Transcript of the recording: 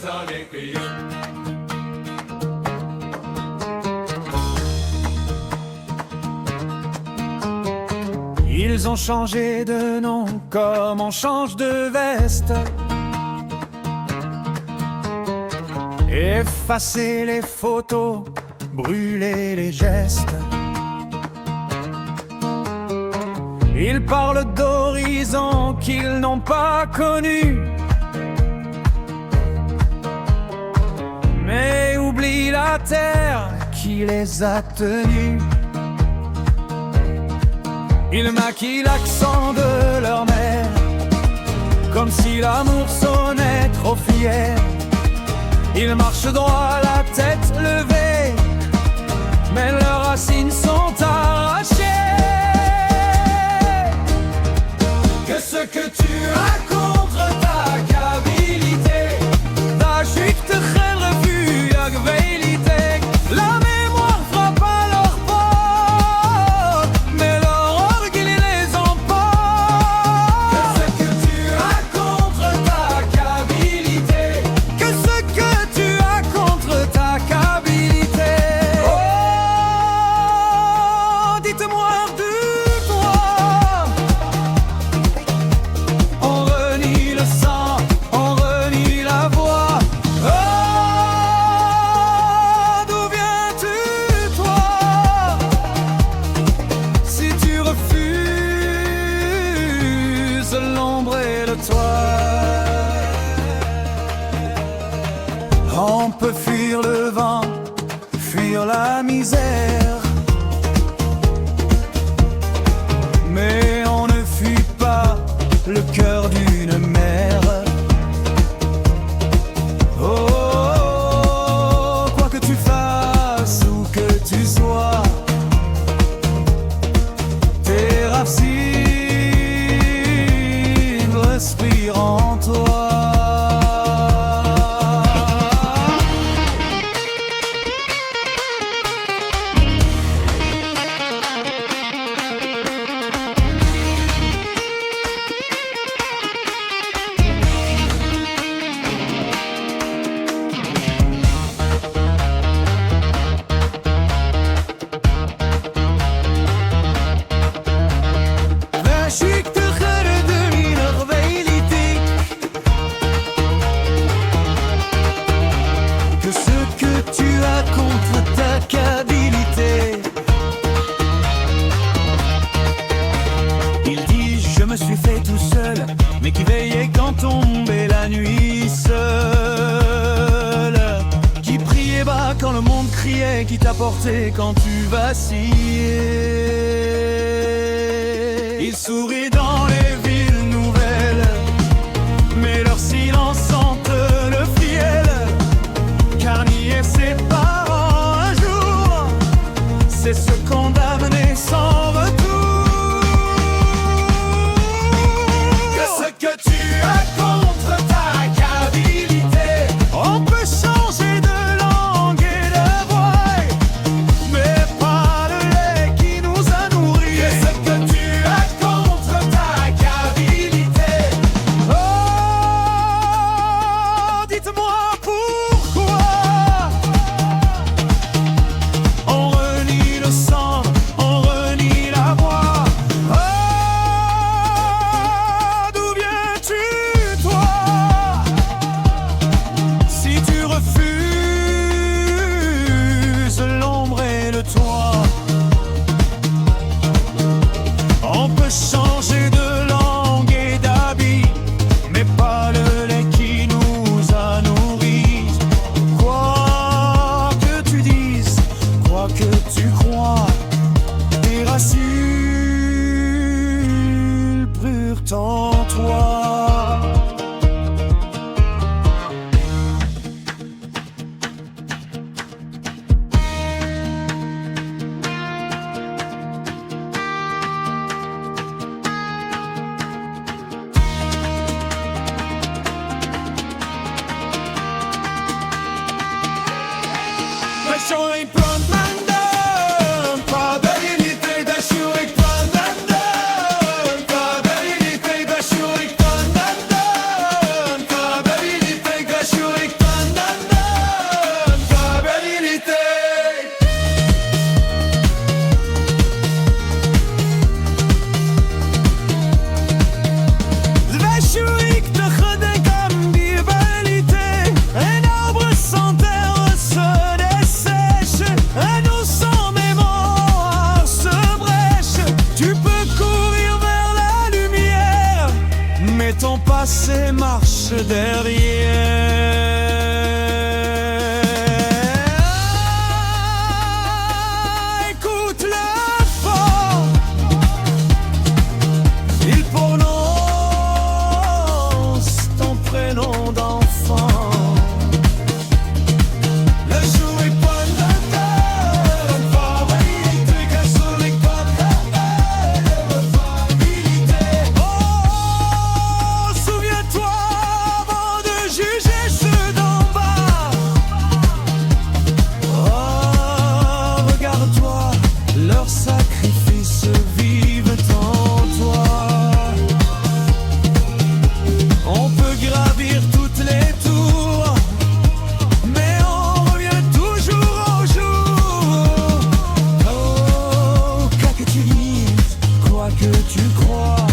avec eux. Ils ont changé de nom comme on change de veste. Effacer les photos, brûler les gestes. Ils parlent d'horizons qu'ils n'ont pas connus, mais oublient la terre qui les a tenus. Ils maquillent l'accent de leur mère, comme si l'amour sonnait trop fier. Ils marchent droit, la tête levée, mais leurs racines sont arrachées. Que ce que tu as contre ta cabilité, da schickt de geen revue, ja gewelite. La mémoire frappe à leur porte, mais leur orgueil les emporte. que ce que tu as contre ta cabilité, Que ce que tu as contre ta cabilité. Oh, dites-moi de toi. On renie le sang, on renie la voix. Oh, d'où viens-tu, toi? Si tu refuses l'ombre et le toit. On peut fuir le vent, fuir la misère, mais on ne fuit pas le cœur d'une mère. Oh, quoi que tu fasses, où que tu sois, tes racines respirent en toi. Wij schikten gereden in een gewelitiek. Que ce que tu as contre ta cabilité. Il dit je me suis fait tout seul, mais qui veillait quand tombait la nuit seul, qui priait bas quand le monde criait, qui t'a porté quand tu vacillais. Il sourit dans les villes nouvelles, mais leur silence sente le fiel, car nier ses parents un jour, c'est se condamner sans retour. que ce que tu as contre ta cabilité, On peut changer de langue et de voix, mais pas le lait qui nous a nourris. que ce que tu as contre ta cabilité, Oh, dites-moi pourquoi on renie le sang, on renie la voix. Oh, d'où viens-tu, toi? Si tu refuses l'ombre et le toit, on peut changer de langue et d'habit, mais pas le lait qui nous a nourris. Quoi que tu dises, quoi que tu crois, tes racines brûlent en toi. Passion et plan de mandem, pas d'habilité, d'assurer plan de mandem, pas d'habilité, ton passé marche derrière. Écoute-le fort, il prononce ton prénom d'enfant. Le jour est point de terre, un favorite, qu'un soleil pas de famille. Oh, souviens-toi avant de juger ceux d'en bas. Oh, regarde-toi, leurs sacrifices vivent en toi. On peut gravir toutes les tours, mais on revient toujours au jour. Oh, quoi que tu dises, quoi que tu crois,